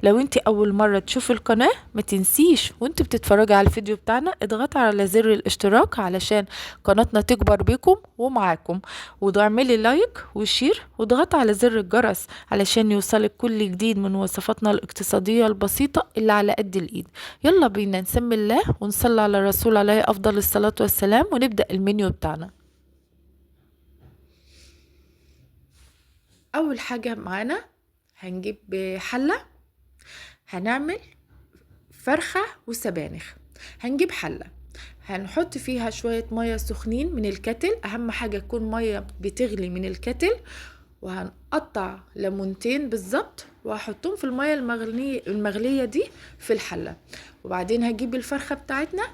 لو انت اول مرة تشوف القناة ما تنسيش وانت بتتفرجي على الفيديو بتاعنا اضغطي على زر الاشتراك علشان قناتنا تكبر بيكم ومعاكم، واعملي لايك وشير واضغطي على زر الجرس علشان يوصلك كل جديد من وصفاتنا الاقتصادية البسيطة اللي على قد الايد. يلا بينا نسمي الله ونصلي على الرسول عليه افضل الصلاة والسلام ونبدأ المنيو بتاعنا. اول حاجة معانا هنجيب حلة، هنعمل فرخة وسبانخ. هنجيب حلة هنحط فيها شوية مية سخنين من الكتل، اهم حاجة تكون مية بتغلي من الكتل، وهنقطع ليمونتين بالظبط وهحطهم في المية المغلية دي في الحلة. وبعدين هجيب الفرخة بتاعتنا،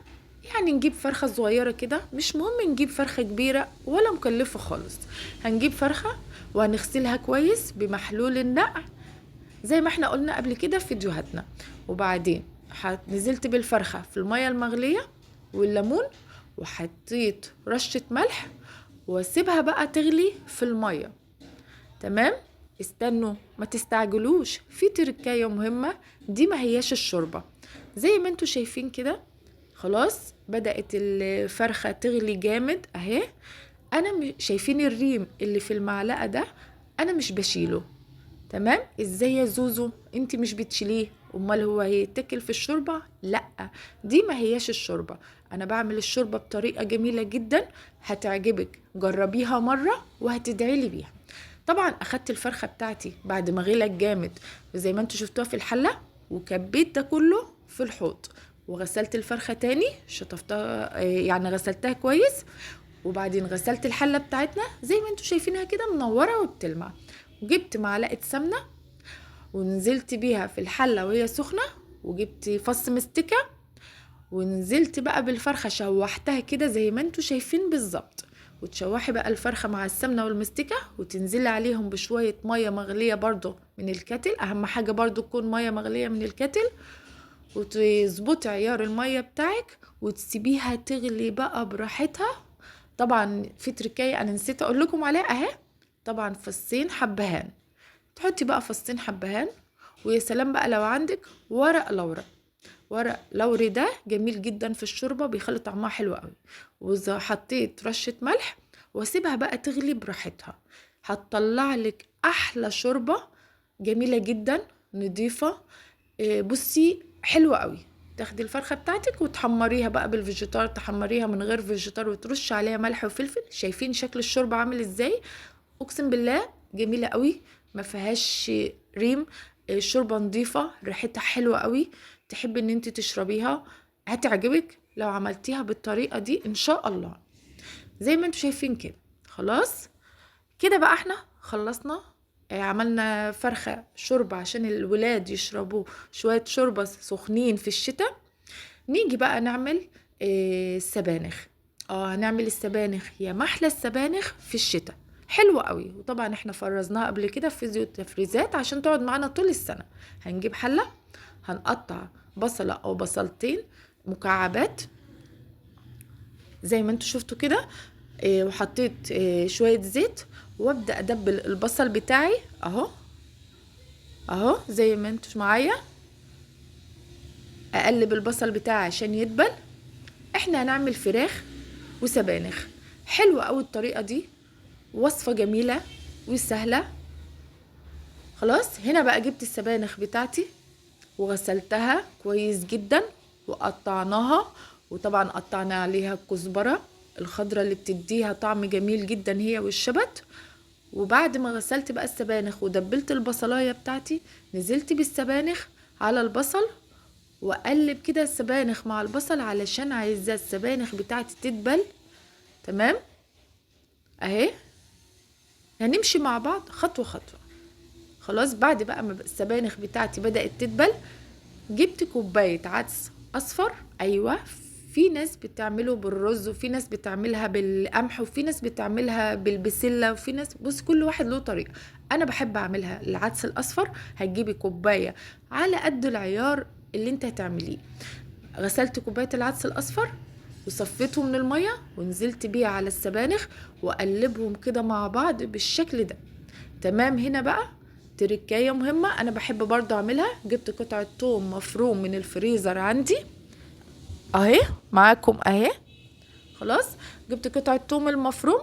يعني نجيب فرخة صغيرة كده، مش مهم نجيب فرخة كبيرة ولا مكلفة خالص. هنجيب فرخة وهنغسلها كويس بمحلول النقع زي ما احنا قلنا قبل كده في فيديوهاتنا. وبعدين نزلت بالفرخة في المية المغلية والليمون، وحطيت رشة ملح واسيبها بقى تغلي في المية. تمام، استنوا ما تستعجلوش، في تركاية مهمة دي، ما هياش الشوربة زي ما انتوا شايفين كده. خلاص بدأت الفرخة تغلي جامد اهي. انا شايفين الريم اللي في المعلقة ده انا مش بشيله. تمام، ازاي يا زوزو انت مش بتشيليه؟ امال هو هيتاكل في الشوربه؟ لا، دي ما هياش الشوربه. انا بعمل الشوربه بطريقه جميله جدا هتعجبك، جربيها مره وهتدعي لي بيها. طبعا اخدت الفرخه بتاعتي بعد ما غلت جامد زي ما انتوا شفتوها في الحله، وكبيت ده كله في الحوض، وغسلت الفرخه تاني شطفتها، يعني غسلتها كويس. وبعدين غسلت الحله بتاعتنا زي ما انتوا شايفينها كده منوره وبتلمع، وجبت معلقه سمنه ونزلت بيها في الحله وهي سخنه، وجبت فص مستكه ونزلت بقى بالفرخه شوحتها كده زي ما انتوا شايفين بالظبط. وتشوحي بقى الفرخه مع السمنه والمستكه وتنزلي عليهم بشويه ميه مغليه برضو من الكتل، اهم حاجه برضو تكون ميه مغليه من الكتل، وتظبطي عيار الميه بتاعك وتسيبيها تغلي بقى براحتها. طبعا في تركايه انا نسيت اقول لكم عليها اهي، طبعا فصين حبهان، تحطي بقى فصين حبهان. ويا سلام بقى لو عندك ورق لورا، ورق لوري ده جميل جدا في الشوربه بيخلي طعمها حلو قوي. واذا حطيت رشه ملح واسيبها بقى تغلي براحتها، هتطلع لك احلى شوربه جميله جدا نضيفه. بصي حلوه قوي. تاخدي الفرخه بتاعتك وتحمريها بقى بالفيجيتار، تحمريها من غير فيجيتار وترش عليها ملح وفلفل. شايفين شكل الشوربه عامل ازاي؟ اقسم بالله جميله قوي، ما فيهاش ريم. الشوربه نظيفه، ريحتها حلوه قوي، تحبي ان انت تشربيها، هتعجبك لو عملتيها بالطريقه دي ان شاء الله زي ما انتوا شايفين كده. خلاص كده بقى احنا خلصنا. عملنا فرخة شوربة عشان الولاد يشربوا شوية شوربة سخنين في الشتاء. نيجي بقى نعمل السبانخ. هنعمل السبانخ، يا محلى السبانخ في الشتاء، حلوة قوي. وطبعا احنا فرزناها قبل كده في فيديو التفريزات عشان تقعد معانا طول السنة. هنجيب حلة، هنقطع بصلة او بصلتين مكعبات زي ما انتوا شفتوا كده، وحطيت شوية زيت، وابدأ ادبل البصل بتاعي اهو، اهو زي ما انتوا معايا، اقلب البصل بتاعي عشان يدبل. احنا هنعمل فراخ وسبانخ، حلوة قوي الطريقة دي، وصفة جميلة وسهلة. خلاص هنا بقى جبت السبانخ بتاعتي وغسلتها كويس جدا وقطعناها، وطبعا قطعنا عليها الكزبرة الخضرة اللي بتديها طعم جميل جدا هي والشبت. وبعد ما غسلت بقى السبانخ ودبلت البصلايه بتاعتي، نزلت بالسبانخ على البصل واقلب كده السبانخ مع البصل علشان عايزه السبانخ بتاعتي تدبل. تمام اهي، هنمشي مع بعض خطوه خطوه. خلاص بعد بقى ما السبانخ بتاعتي بدأت تدبل، جبت كوبايه عدس اصفر. ايوه، في ناس بتعمله بالرز، وفي ناس بتعملها بالقمح، وفي ناس بتعملها بالبسله، وفي ناس، بص كل واحد له طريقه. انا بحب اعملها العدس الاصفر. هتجيبي كوبايه على قد العيار اللي انت هتعمليه. غسلت كوبايه العدس الاصفر وصفيته من الميه ونزلت بيه على السبانخ واقلبهم كده مع بعض بالشكل ده. تمام، هنا بقى تركايه مهمة انا بحب برضو اعملها، جبت قطعة توم مفروم من الفريزر عندي اهي معاكم اهي. خلاص جبت قطعة توم المفروم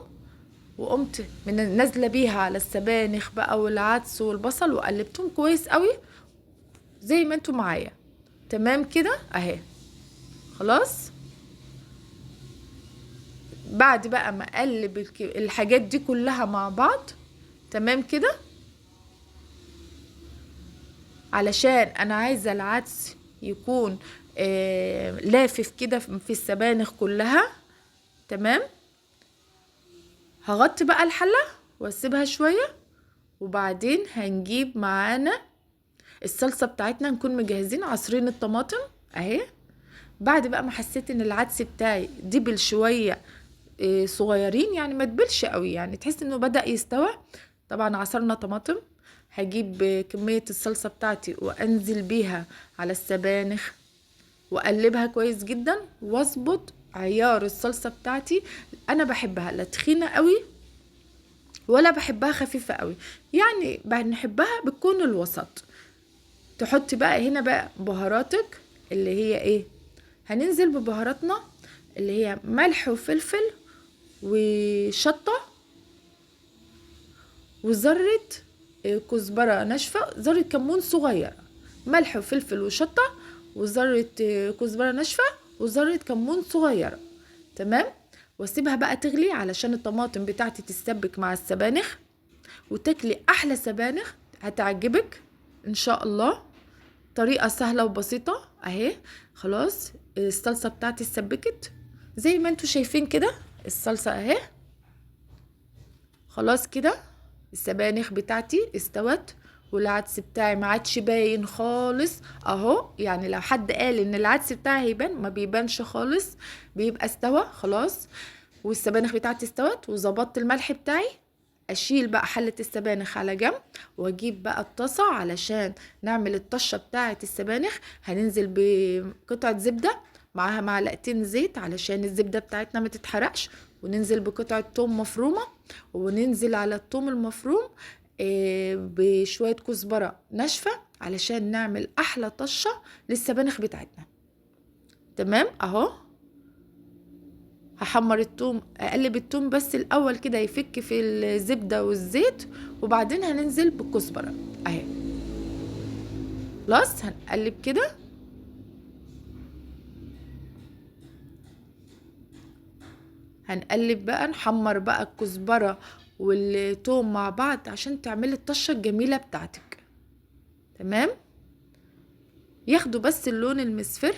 وقمت من نازله بيها على السبانخ بقى والعدس والبصل وقلبتهم كويس قوي زي ما انتوا معايا. تمام كده اهي. خلاص بعد بقى ما اقلب الحاجات دي كلها مع بعض تمام كده، علشان انا عايزه العدس يكون لافف كده في السبانخ كلها. تمام. هغطي بقى الحله واسيبها شويه، وبعدين هنجيب معانا الصلصه بتاعتنا، نكون مجهزين عصرين الطماطم اهي. بعد بقى ما حسيت ان العدس بتاعي دبل شويه صغيرين، يعني ما تبلش قوي، يعني تحس انه بدأ يستوى. طبعا عصرنا طماطم، هجيب كمية الصلصة بتاعتي وانزل بيها على السبانخ واقلبها كويس جدا، واظبط عيار الصلصة بتاعتي. انا بحبها لا تخينة قوي ولا بحبها خفيفة قوي، يعني بنحبها بتكون الوسط. تحطي بقى هنا بقى بهاراتك اللي هي ايه، هننزل ببهاراتنا اللي هي ملح وفلفل وشطة وذرة كزبرة ناشفة، ذرة كمون صغيرة، ملح وفلفل وشطة وذرة كزبرة ناشفة وذرة كمون صغيرة. تمام. واسيبها بقى تغلي علشان الطماطم بتاعتي تتسبك مع السبانخ وتاكلي احلى سبانخ هتعجبك ان شاء الله. طريقة سهلة وبسيطة اهي. خلاص الصلصة بتاعتي اتسبكت زي ما انتوا شايفين كده، الصلصة اهي. خلاص كده السبانخ بتاعتي استوت والعدس بتاعي ما عادش باين خالص اهو. يعني لو حد قال ان العدس بتاعي هيبان، ما بيبانش خالص، بيبقى استوى خلاص. والسبانخ بتاعتي استوت وظبطت الملح بتاعي. اشيل بقى حلة السبانخ على جنب واجيب بقى الطاسة علشان نعمل الطشة بتاعة السبانخ. هننزل بقطعة زبدة معاها معلقتين زيت علشان الزبدة بتاعتنا ما تتحرقش، وننزل بقطعة توم مفرومة، وننزل على التوم المفروم بشوية كزبرة ناشفة علشان نعمل احلى طشة للسبانخ بتاعتنا. تمام اهو. هحمر التوم، اقلب التوم بس الاول كده يفك في الزبدة والزيت، وبعدين هننزل بالكزبرة اهي. خلاص هنقلب كده. هنقلب بقى، نحمر بقى الكزبرة والثوم مع بعض عشان تعملي الطشة الجميلة بتاعتك. تمام. ياخدوا بس اللون المصفر.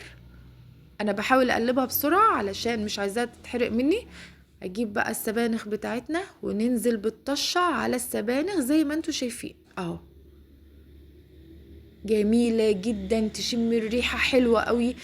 انا بحاول اقلبها بسرعة علشان مش عايزاها تتحرق مني. اجيب بقى السبانخ بتاعتنا وننزل بالطشة على السبانخ زي ما انتوا شايفين اهو. جميلة جدا، تشم الريحة حلوة قوي،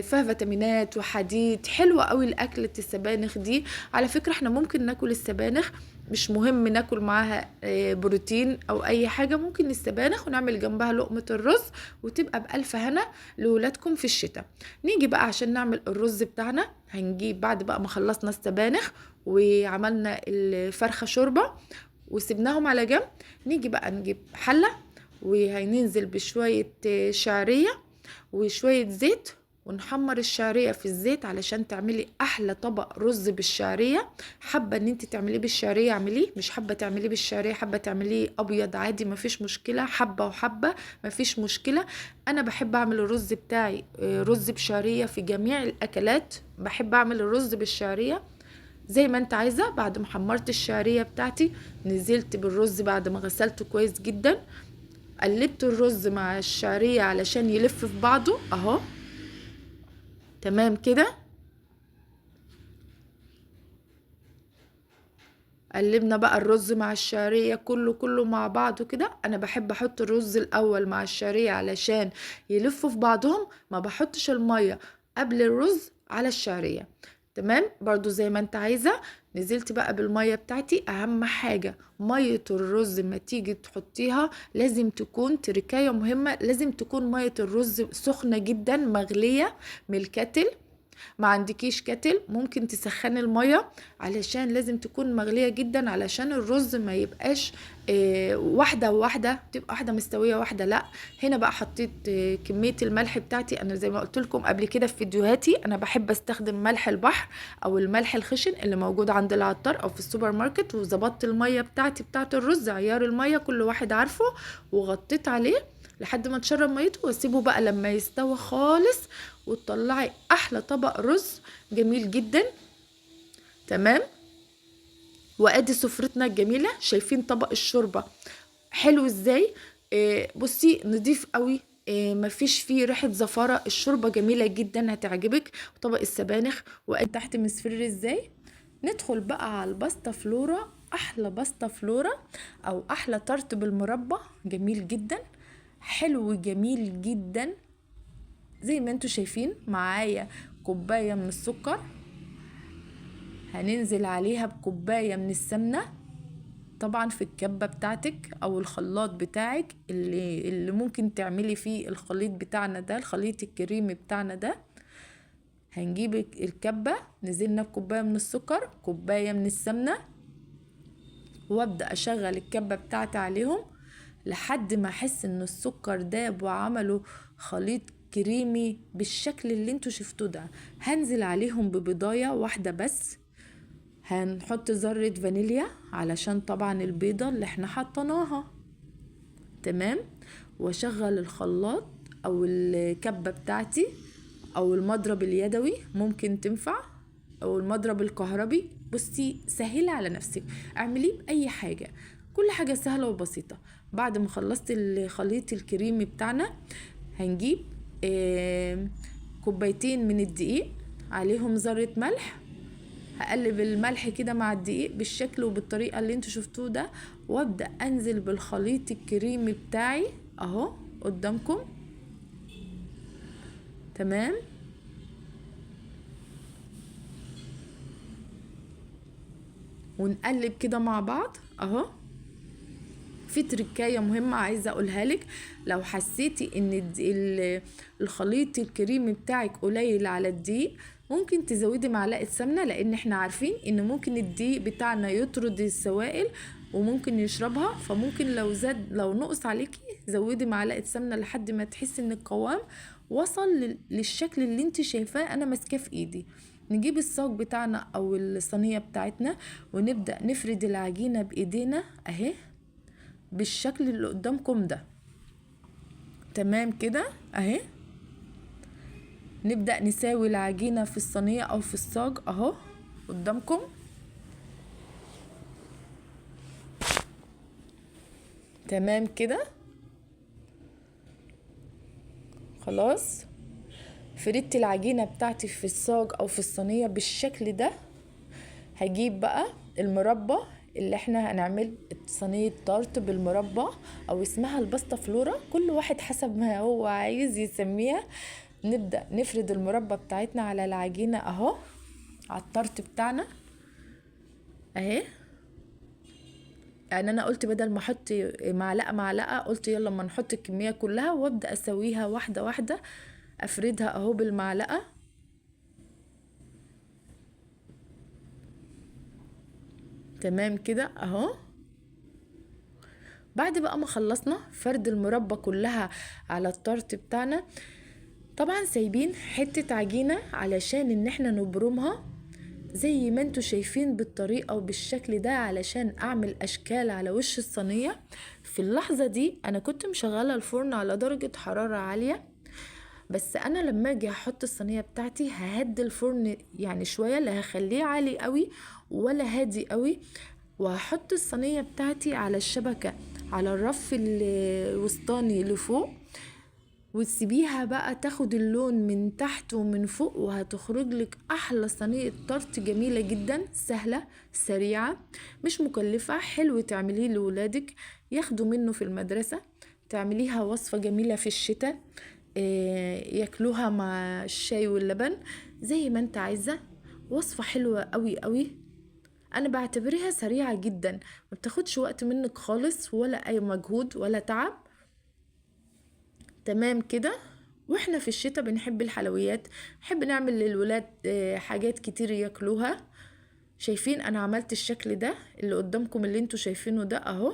فيها فيتامينات وحديد، حلوة قوي لأكلة السبانخ دي. على فكرة احنا ممكن ناكل السبانخ، مش مهم ناكل معاها بروتين او اي حاجة، ممكن السبانخ ونعمل جنبها لقمة الرز وتبقى بألف هنا لولادكم في الشتاء. نيجي بقى عشان نعمل الرز بتاعنا، هنجيب بعد بقى ما خلصنا السبانخ وعملنا الفرخة شوربة وسبناهم على جنب، نيجي بقى نجيب حلة وهننزل بشوية شعرية وشوية زيت، ونحمر الشعرية في الزيت علشان تعملي احلى طبق رز بالشعرية. حابة ان انت تعمليه بالشعرية اعمليه، مش حابة تعمليه بالشعرية، حابة تعمليه ابيض عادي مفيش مشكلة، حبة وحبة مفيش مشكلة. انا بحب اعمل الرز بتاعي رز بشعرية في جميع الاكلات، بحب اعمل الرز بالشعرية زي ما انت عايزة. بعد ما حمرت الشعرية بتاعتي نزلت بالرز بعد ما غسلته كويس جدا، قلبت الرز مع الشعرية علشان يلف في بعضه اهو. تمام كده. قلبنا بقى الرز مع الشعرية كله مع بعضه كده. انا بحب احط الرز الاول مع الشعرية علشان يلفوا في بعضهم، ما بحطش المية قبل الرز على الشعرية. تمام برضو زي ما انت عايزة. نزلت بقى بالمية بتاعتي. اهم حاجة مية الرز ما تيجي تحطيها لازم تكون تركاية مهمة، لازم تكون مية الرز سخنة جدا مغلية من الكاتل ما عندكيش كاتل، ممكن تسخني المية علشان لازم تكون مغلية جدا علشان الرز ما يبقاش واحدة وواحدة، تبقى واحدة مستوية واحدة لا. هنا بقى حطيت كمية الملح بتاعتي. انا زي ما قلت لكم قبل كده في فيديوهاتي، انا بحب استخدم ملح البحر او الملح الخشن اللي موجود عند العطار او في السوبر ماركت. وظبطت المية بتاعتي بتاعت الرز، عيار المية كل واحد عارفه، وغطيت عليه لحد ما تشرب ميته، واسيبه بقى لما يستوى خالص، وتطلعي احلى طبق رز جميل جدا. تمام. وادي سفرتنا الجميله. شايفين طبق الشوربه حلو ازاي؟ بصي نضيف قوي، مفيش فيه ريحه زفاره. الشوربه جميله جدا هتعجبك. طبق السبانخ وقد تحت مصفر ازاي. ندخل بقى على الباستا فلورا. احلى باستا فلورا او احلى طرط بالمربى، جميل جدا، حلو جميل جدا. زي ما انتوا شايفين معايا كوبايه من السكر، هننزل عليها بكوبايه من السمنه. طبعا في الكبه بتاعتك او الخلاط بتاعك اللي ممكن تعملي فيه الخليط بتاعنا ده، الخليط الكريمي بتاعنا ده. هنجيب الكبه، نزلنا بكوبايه من السكر، كوبايه من السمنه، وابدا اشغل الكبه بتاعتي عليهم لحد ما احس ان السكر داب وعملوا خليط كريمي بالشكل اللي انتوا شفتوه ده. هنزل عليهم ببيضايه واحده بس، هنحط ذرة فانيليا علشان طبعا البيضة اللي احنا حطناها. تمام. واشغل الخلاط او الكبة بتاعتي او المضرب اليدوي ممكن تنفع، او المضرب الكهربي. بصي سهلة على نفسك، اعمليه بأي حاجة، كل حاجة سهلة وبسيطة. بعد ما خلصت الخليط الكريمي بتاعنا، هنجيب كوبايتين من الدقيق، عليهم ذرة ملح. هقلب الملح كده مع الدقيق بالشكل وبالطريقة اللي انتوا شفتوه ده، وابدأ انزل بالخليط الكريمي بتاعي اهو قدامكم. تمام. ونقلب كده مع بعض اهو. في تركايه مهمه عايزه اقولها لك، لو حسيتي ان الخليط الكريمي بتاعك قليل على الدقيق، ممكن تزودي معلقه سمنه، لان احنا عارفين ان ممكن الدقيق بتاعنا يطرد السوائل وممكن يشربها. فممكن لو نقص عليكي زودي معلقه سمنه لحد ما تحسي ان القوام وصل للشكل اللي انت شايفاه انا ماسكاه في ايدي. نجيب الصاج بتاعنا او الصينيه بتاعتنا، ونبدا نفرد العجينه بايدينا اهي بالشكل اللي قدامكم ده. تمام كده اهي. نبدأ نساوي العجينة في الصينية او في الصاج اهو قدامكم. تمام كده خلاص. فردت العجينة بتاعتي في الصاج او في الصينية بالشكل ده. هجيب بقى المربى اللي احنا هنعمل صينية طارت بالمربى، او اسمها الباستا فلورا، كل واحد حسب ما هو عايز يسميها. نبدأ نفرد المربى بتاعتنا على العجينة اهو، على الطارت بتاعنا اهي. يعني انا قلت بدل ما احط معلقة قلت يلا ما نحط الكمية كلها، وابدأ اسويها واحدة واحدة، افردها اهو بالمعلقة. تمام كده اهو. بعد بقى ما خلصنا فرد المربى كلها على الطارت بتاعنا، طبعا سايبين حتة عجينة علشان ان احنا نبرمها زي ما انتوا شايفين بالطريقة وبالشكل ده، علشان اعمل اشكال على وش الصينية. في اللحظة دي انا كنت مشغلة الفرن على درجة حرارة عالية، بس انا لما اجي احط الصينية بتاعتي ههدي الفرن يعني شوية، لا هخليه عالي قوي ولا هادي قوي. وهحط الصينية بتاعتي على الشبكة على الرف الوسطاني لفوق، وتسيبيها بقى تاخد اللون من تحت ومن فوق، وهتخرج لك احلى صينيه طرت جميله جدا، سهله سريعه مش مكلفه. حلو تعمليه لولادك ياخدوا منه في المدرسه، تعمليها وصفه جميله في الشتاء، ياكلوها مع الشاي واللبن زي ما انت عايزه. وصفه حلوه قوي قوي، انا بعتبرها سريعه جدا، ما بتاخدش وقت منك خالص ولا اي مجهود ولا تعب. تمام كده. واحنا في الشتاء بنحب الحلويات، نحب نعمل للولاد حاجات كتير ياكلوها. شايفين انا عملت الشكل ده اللي قدامكم اللي انتوا شايفينه ده اهو.